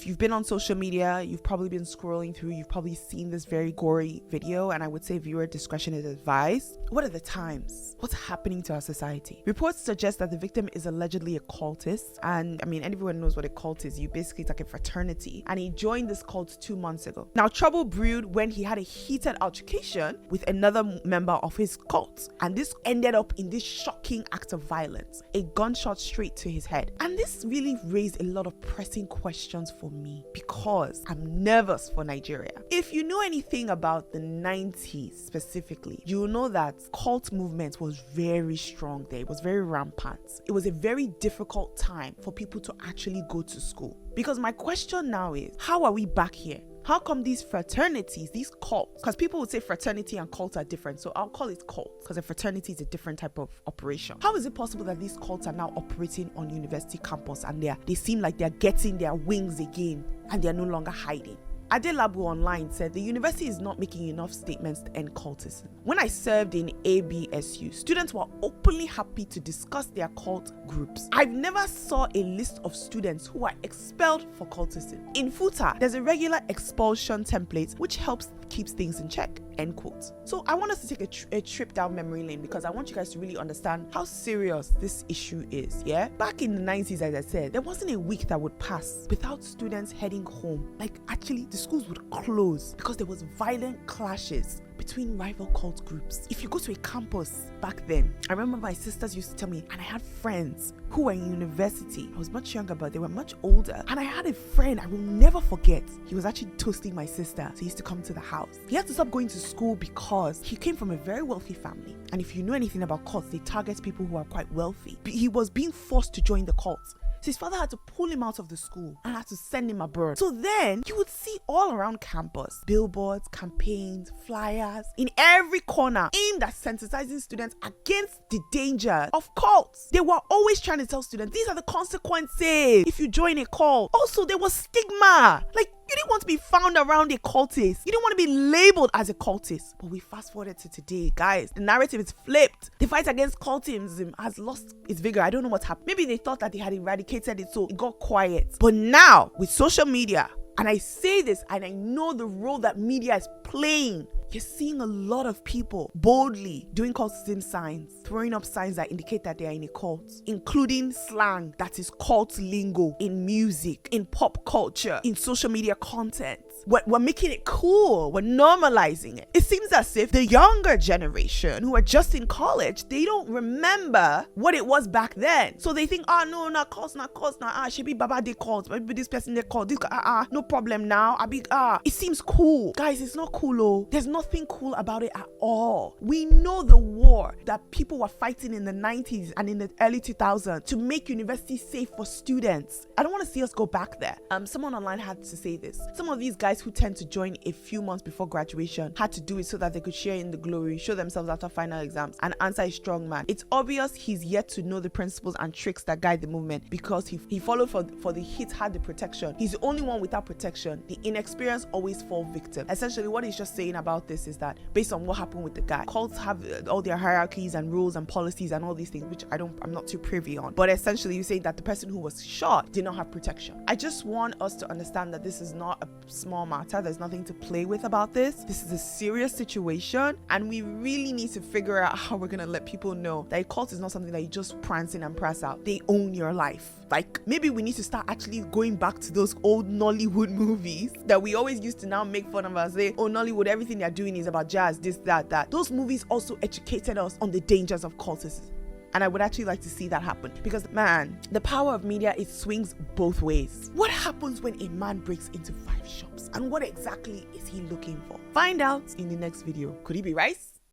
If you've been on social media, you've probably been scrolling through, you've probably seen this very gory video, and I would say viewer discretion is advised. What are the times? What's happening to our society? Reports suggest that the victim is allegedly a cultist, and I mean, everyone knows what a cult is. You basically, it's like a fraternity, and he joined this cult 2 months ago. Now, trouble brewed when he had a heated altercation with another member of his cult, and this ended up in this shocking act of violence, a gunshot straight to his head. And this really raised a lot of pressing questions for me because I'm nervous for Nigeria. If you know anything about the 90s specifically, you know that cult movement was very strong there. It was very rampant. It was a very difficult time for people to actually go to school. Because my question now is, how are we back here? How come these fraternities, these cults, because people would say fraternity and cult are different, so I'll call it cult because a fraternity is a different type of operation. How is it possible that these cults are now operating on university campus and they seem like they're getting their wings again and they're no longer hiding? Adelabu Online said the university is not making enough statements to end cultism. When I served in ABSU, students were openly happy to discuss their cult groups. I've never saw a list of students who are expelled for cultism. In FUTA, there's a regular expulsion template which helps keeps things in check, end quote. So I want us to take a trip down memory lane because I want you guys to really understand how serious this issue is, yeah? Back in the 90s, as I said, there wasn't a week that would pass without students heading home. Like, actually, the schools would close because there was violent clashes between rival cult groups. If you go to a campus back then, I remember my sisters used to tell me, and I had friends who were in university. I was much younger, but they were much older. And I had a friend I will never forget. He was actually toasting my sister, so he used to come to the house. He had to stop going to school because he came from a very wealthy family. And if you know anything about cults, they target people who are quite wealthy. He was being forced to join the cult. So his father had to pull him out of the school and had to send him abroad. So then you would see all around campus billboards, campaigns, flyers in every corner aimed at sensitizing students against the danger of cults. They were always trying to tell students these are the consequences if you join a cult. Also, there was stigma. Like, you didn't want to be found around a cultist. You didn't want to be labeled as a cultist. But we fast forwarded to today, guys. The narrative is flipped. The fight against cultism has lost its vigor. I don't know what's happened. Maybe they thought that they had eradicated it, so it got quiet. But now, with social media, and I say this, and I know the role that media is playing, you're seeing a lot of people boldly doing cultism signs, throwing up signs that indicate that they are in a cult, including slang that is cult lingo in music, in pop culture, in social media content. We're making it cool. We're normalizing it. It seems as if the younger generation who are just in college, they don't remember what it was back then. So they think, no, not cults, she be baba they cult, maybe this person they cult, this no problem now. It seems cool. Guys, it's not cool, oh. There's nothing cool about it at all. We know the war that people were fighting in the 90s and in the early 2000s to make university safe for students. I don't want to see us go back there. Someone online had to say this. Some of these guys who tend to join a few months before graduation had to do it so that they could share in the glory, show themselves after final exams, and answer a strong man. It's obvious he's yet to know the principles and tricks that guide the movement because he followed for the hit, had the protection. He's the only one without protection. The inexperienced always fall victim. Essentially, what he's just saying about this is that based on what happened with the guy, cults have all their hierarchies and rules and policies and all these things, which I'm not too privy on. But essentially, you're saying that the person who was shot did not have protection. I just want us to understand that this is not a small matter. There's nothing to play with about this. This is a serious situation, and we really need to figure out how we're gonna let people know that a cult is not something that you just prance in and prance out. They own your life. Like, maybe we need to start actually going back to those old Nollywood movies that we always used to now make fun of us, say, oh, Nollywood, everything they're doing is about jazz, this, that. Those movies also educated us on the dangers of cultism. And I would actually like to see that happen because, man, the power of media, it swings both ways. What happens when a man breaks into 5 shops? And what exactly is he looking for? Find out in the next video. Could he be rice?